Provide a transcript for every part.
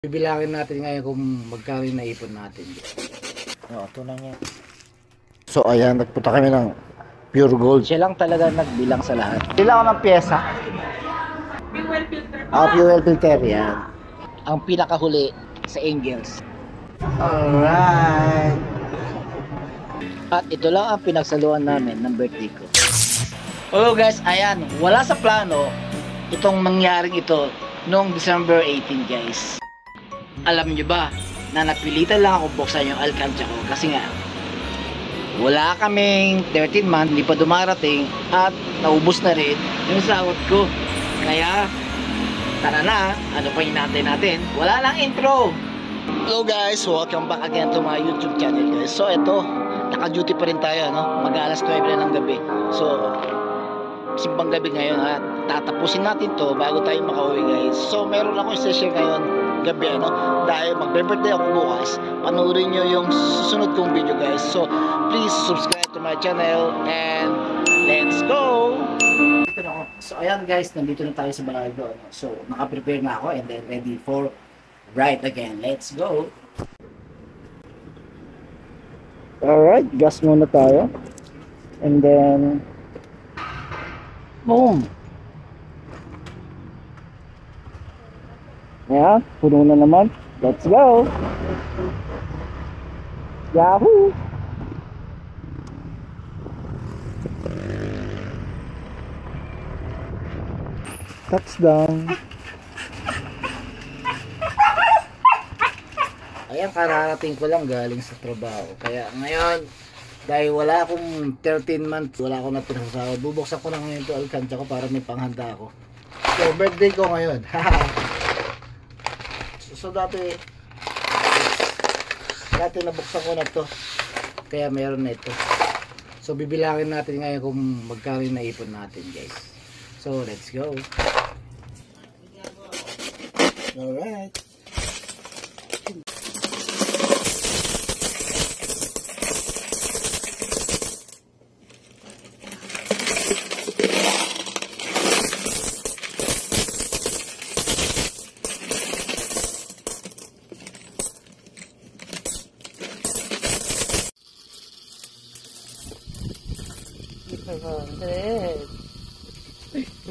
Bibilangin natin ngayon kung magkano yung naipon natin. Oo, tunay niya. So ayan, nagpunta kami ng Pure Gold. Siya lang talaga nagbilang sa lahat. Bilang ako ng pyesa. Fuel filter. Fuel filter, yan. Ang pinakahuli sa Angels. Alright. At ito lang ang pinagsaluan namin ng birthday ko. Hello guys, ayan. Wala sa plano itong mangyaring ito noong December 18 guys. Alam nyo ba na napilitan lang ako buksan yung alkansya ko kasi nga wala kaming 13 month, hindi pa dumarating at naubos na rin yung sahod ko. Kaya tara na, ano pa hinantay natin? Wala nang intro. Hello guys, welcome back again to my YouTube channel guys. So ito, naka-duty pa rin tayo, no? Mag-alas 9 na ng gabi. So simbang gabi ngayon at tatapusin natin to bago tayo makauwi guys. So meron ako i-share ngayon gabi, ano, dahil magbe-birthday ako bukas. Panoorin nyo yung susunod kong video guys. So please subscribe to my channel and let's go. So ayan guys, nandito na tayo sa Balardo, ano? So naka-prepare na ako and then ready for ride again. Let's go. Alright, gas muna tayo and then boom. Ayan, puno na naman. Let's go! Yahoo! Touchdown! Ayan, kararating ko lang galing sa trabaho. Kaya ngayon, dahil wala akong 13 months, wala akong natinasawad, bubuksan ko na ngayon ito alkansya ko para may panghanda ako. So, birthday ko ngayon. So dati nabuksan ko na to kaya meron na ito. So bibilangin natin ngayon kung magkano yung naipon natin guys. So let's go. Alright.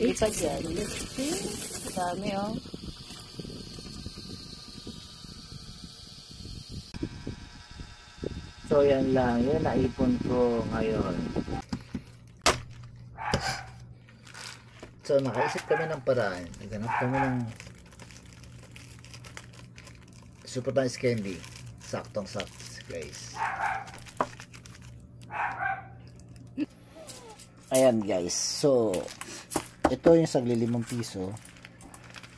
Ipag yan. Dami oh. So yan lang, yun naipon ko ngayon. So nakaisip kami ng paraan. Naghanap kami ng super nice candy. Saktong sakto guys. Ayan guys, so ito yung sagli 5 piso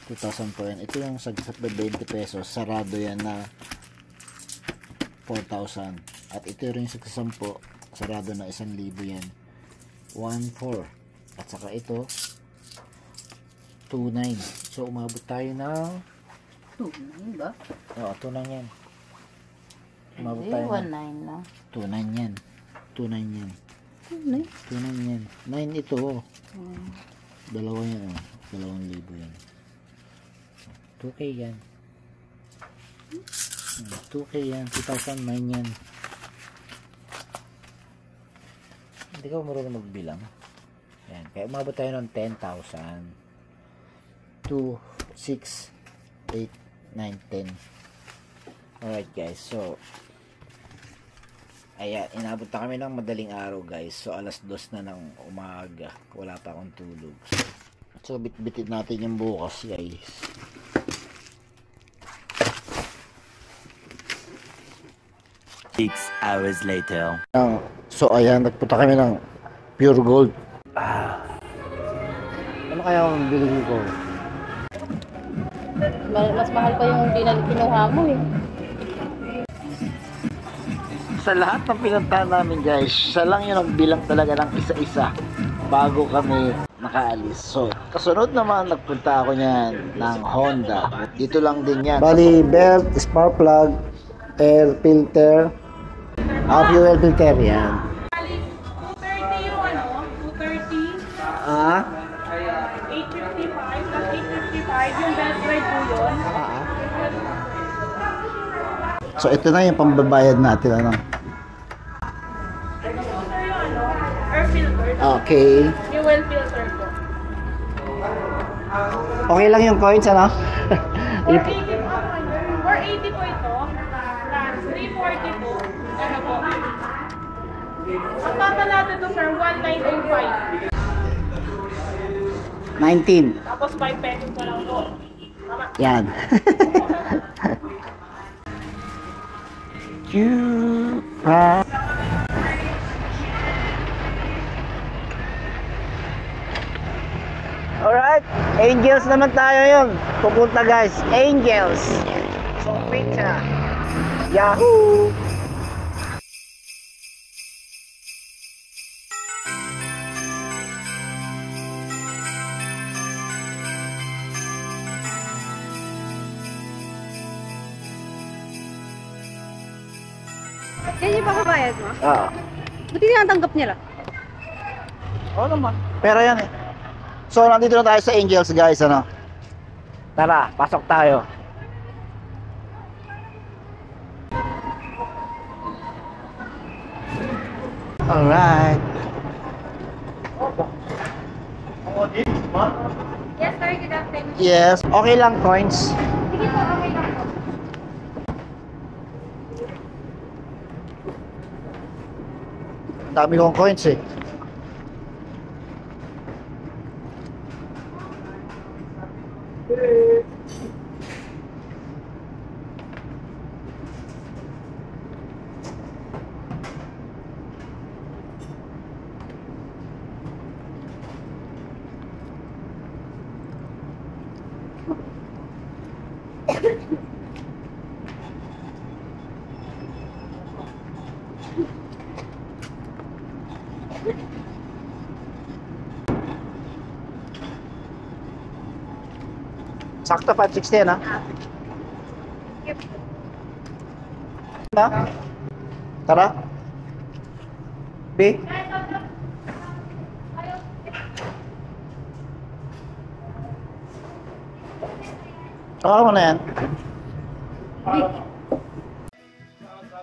2,000 po yan. Ito yung sagli 20 pesos, sarado yan na 4,000. At ito rin yung sagli 10, sarado na 1,000 yan, 1,400. At saka ito 2,900. So umabot tayo ng 2,900 ba? oo, 2,900 yan. Umabot Hindi, tayo 1,900 lang. 2,900 yan, 2,900 yan, 2,900 yan, 9 ito oh. Dalawa yan oh, 2,000 yan, 2K yan, 2K yan, 2,009 yan. Hindi ka marunong magbilang yan, kaya umabot tayo ng 10,000 2, 6, 8, 9, 10. Alright guys, so ayan, inabot na kami ng madaling araw guys. So alas 2 na ng umaga, wala pa akong tulog. So bit-bitin natin yung bukas guys. Six hours later. So ayan, nagpunta kami ng Pure Gold. Ano kaya ang bilhin ko? Mas mahal pa yung kinuha mo eh. Sa lahat ng pinuntahan namin guys, siya lang yung nagbilang talaga ng isa-isa bago kami nakaalis. So kasunod naman nagpunta ako niyan ng Honda. Dito lang din yan. Bali, belt, spark plug, air filter, fuel filter yan. 230 yung ano? 230? 855 plus 855 yung belt ride po yun. So ito na yung pambabayad natin, ano. Ito po sir yung ano, air filter. Okay. Fuel filter po. Okay lang yung coins, ano? 480 po. 480 po ito. Plus 340 po. Ano po? Ang total natin to sir, 1905. 19. Tapos 5 pesos na lang po. Tama. Yan. Alright, Angels naman tayo yun. Pupunta guys, Angels. So, pizza. Yahoo! Yan yung pakabayad mo? Oo. Buti tinatanggap nila. Oo naman. Pero yan eh. So, nandito na tayo sa Angels guys, ano. Tara, pasok tayo. Alright. Yes sir, good afternoon. Yes, okay lang coins. Sige po, okay lang po. Ang dami kong coins eh. Sakto 560 na. Na? Tara. B. Ako mo na yan.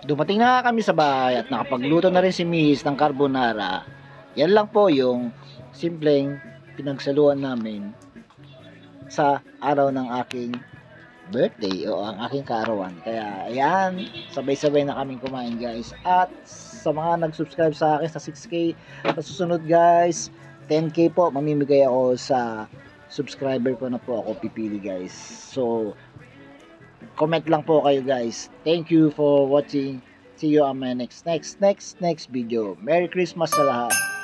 Dumating na kami sa bahay at nakapagluto na rin si Miss ng carbonara. Yan lang po yung simpleng pinagsaluan namin sa araw ng aking birthday o ang aking kaarawan. Kaya ayan, sabay-sabay na kaming kumain guys. At sa mga nag-subscribe sa akin sa 6K, sa susunod guys, 10K po, mamimigay ako sa subscriber ko na po ako pipili guys. So, comment lang po kayo guys. Thank you for watching. See you on my next video. Merry Christmas sa lahat.